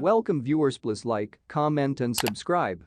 Welcome viewers, please like, comment and subscribe.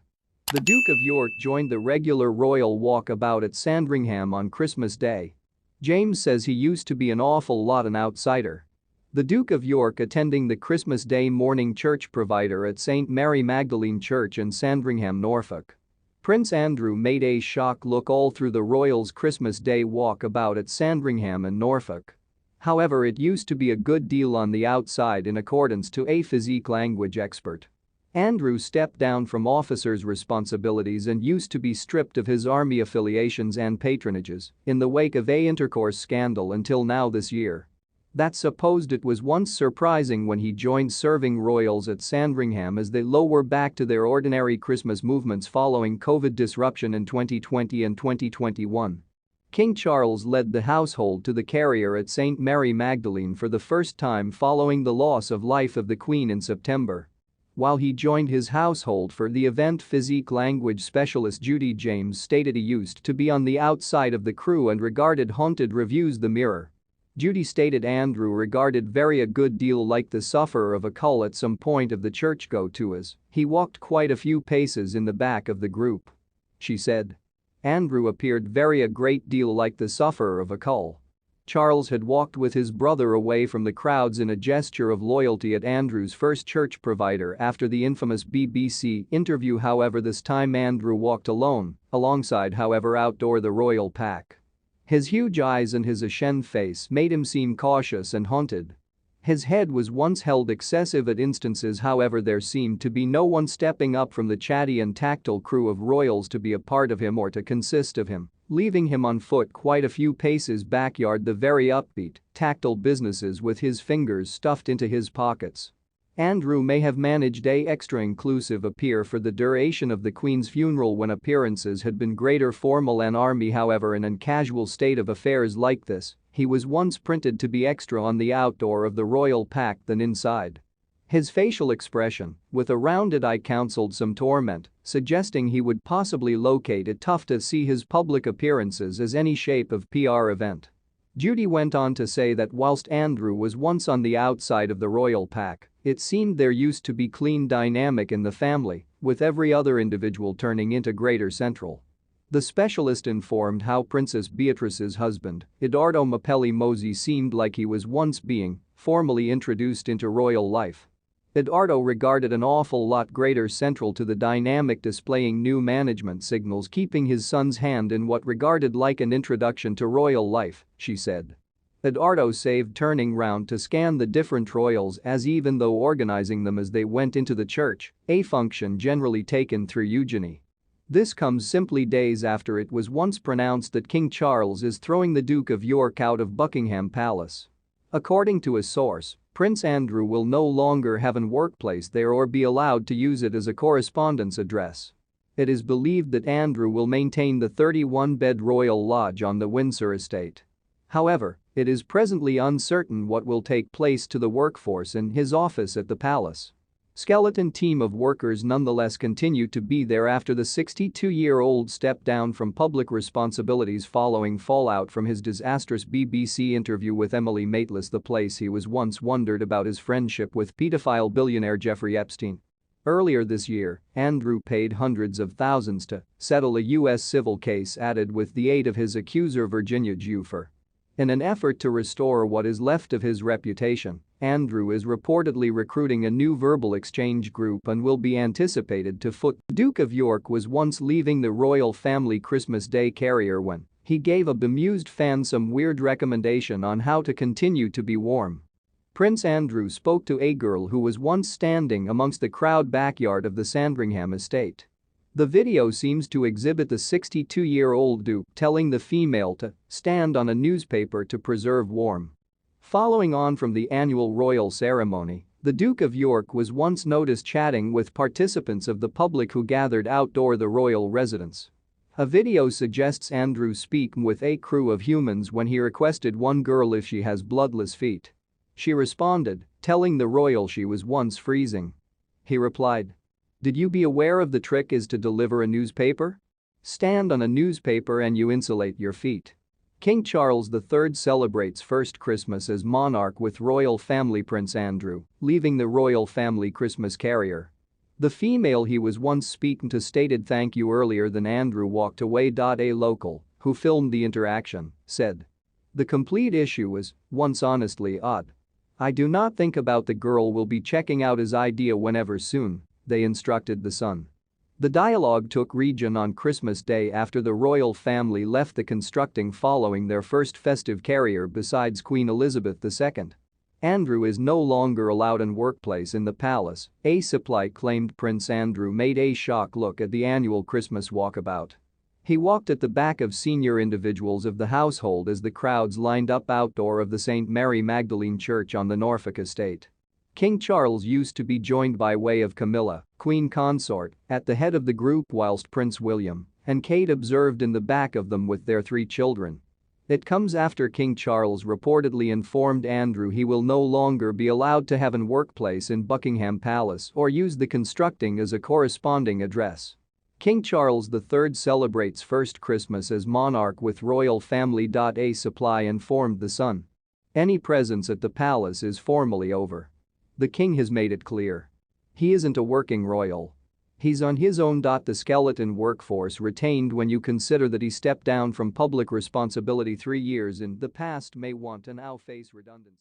The Duke of York joined the regular royal walkabout at Sandringham on Christmas Day. James says he used to be an awful lot an outsider. The Duke of York attending the Christmas Day morning church provider at St. Mary Magdalene Church in Sandringham, Norfolk. Prince Andrew made a shock look all through the royals' Christmas Day walkabout at Sandringham in Norfolk. However, it used to be a good deal on the outside in accordance to a physique language expert. Andrew stepped down from officer's responsibilities and used to be stripped of his army affiliations and patronages in the wake of a intercourse scandal until now this year. That's supposed it was once surprising when he joined serving royals at Sandringham as they were back to their ordinary Christmas movements following COVID disruption in 2020 and 2021. King Charles led the household to the carrier at St. Mary Magdalene for the first time following the loss of life of the Queen in September. While he joined his household for the event, physique language specialist Judy James stated he used to be on the outside of the crew and regarded haunted reviews the Mirror. Judy stated Andrew regarded very a good deal like the sufferer of a cull at some point of the church go-to as he walked quite a few paces in the back of the group. She said. Andrew appeared very a great deal like the sufferer of a cull. Charles had walked with his brother away from the crowds in a gesture of loyalty at Andrew's first church provider after the infamous BBC interview. However, this time Andrew walked alone, alongside outdoor the royal pack. His huge eyes and his ashen face made him seem cautious and haunted. His head was once held excessive at instances, however there seemed to be no one stepping up from the chatty and tactile crew of royals to be a part of him or to consist of him, leaving him on foot quite a few paces backyard the very upbeat, tactile businesses with his fingers stuffed into his pockets. Andrew may have managed a extra inclusive appear for the duration of the Queen's funeral when appearances had been greater formal and army. However, in an casual state of affairs like this, he was once printed to be extra on the outdoor of the royal pack than inside. His facial expression, with a rounded eye, counseled some torment, suggesting he would possibly locate it tough to see his public appearances as any shape of PR event. Judy went on to say that whilst Andrew was once on the outside of the royal pack, it seemed there used to be clean dynamic in the family, with every other individual turning into greater central. The specialist informed how Princess Beatrice's husband, Edoardo Mapelli Mosey, seemed like he was once being formally introduced into royal life. Edoardo regarded an awful lot greater central to the dynamic, displaying new management signals, keeping his son's hand in what regarded like an introduction to royal life, she said. Edoardo saved turning round to scan the different royals as even though organizing them as they went into the church, a function generally taken through Eugenie. This comes simply days after it was once pronounced that King Charles is throwing the Duke of York out of Buckingham Palace. According to a source, Prince Andrew will no longer have an workplace there or be allowed to use it as a correspondence address. It is believed that Andrew will maintain the 31-bed royal lodge on the Windsor estate. However, it is presently uncertain what will take place to the workforce in his office at the palace. Skeleton team of workers nonetheless continue to be there after the 62-year-old stepped down from public responsibilities following fallout from his disastrous BBC interview with Emily Maitlis. The place he was once wondered about his friendship with pedophile billionaire Jeffrey Epstein. Earlier this year, Andrew paid hundreds of thousands to settle a U.S. civil case, added with the aid of his accuser Virginia Giuffre. In an effort to restore what is left of his reputation, Andrew is reportedly recruiting a new verbal exchange group and will be anticipated to foot. The Duke of York was once leaving the royal family Christmas Day carrier when he gave a bemused fan some weird recommendation on how to continue to be warm. Prince Andrew spoke to a girl who was once standing amongst the crowd backyard of the Sandringham estate. The video seems to exhibit the 62-year-old Duke telling the female to stand on a newspaper to preserve warmth. Following on from the annual royal ceremony, the Duke of York was once noticed chatting with participants of the public who gathered outdoor the royal residence. A video suggests Andrew speaking with a crew of humans when he requested one girl if she has bloodless feet. She responded, telling the royal she was once freezing. He replied, "Did you be aware of the trick is to deliver a newspaper? Stand on a newspaper and you insulate your feet." King Charles III celebrates first Christmas as monarch with royal family Prince Andrew, leaving the royal family Christmas carrier. The female he was once speaking to stated thank you earlier than Andrew walked away. A local, who filmed the interaction, said. The complete issue was, once honestly odd. I do not think about the girl will be checking out his idea whenever soon, they instructed The Sun. The dialogue took region on Christmas Day after the royal family left the constructing following their first festive carrier besides Queen Elizabeth II. Andrew is no longer allowed in workplace in the palace, a supply claimed. Prince Andrew made a shock look at the annual Christmas walkabout. He walked at the back of senior individuals of the household as the crowds lined up outdoor of the St. Mary Magdalene Church on the Norfolk estate. King Charles used to be joined by way of Camilla, Queen Consort, at the head of the group whilst Prince William and Kate observed in the back of them with their 3 children. It comes after King Charles reportedly informed Andrew he will no longer be allowed to have an workplace in Buckingham Palace or use the constructing as a corresponding address. King Charles III celebrates first Christmas as monarch with royal family. A supply informed The Sun. Any presence at the palace is formally over. The king has made it clear. He isn't a working royal. He's on his own. The skeleton workforce retained when you consider that he stepped down from public responsibility 3 years in the past may want to now face redundancy.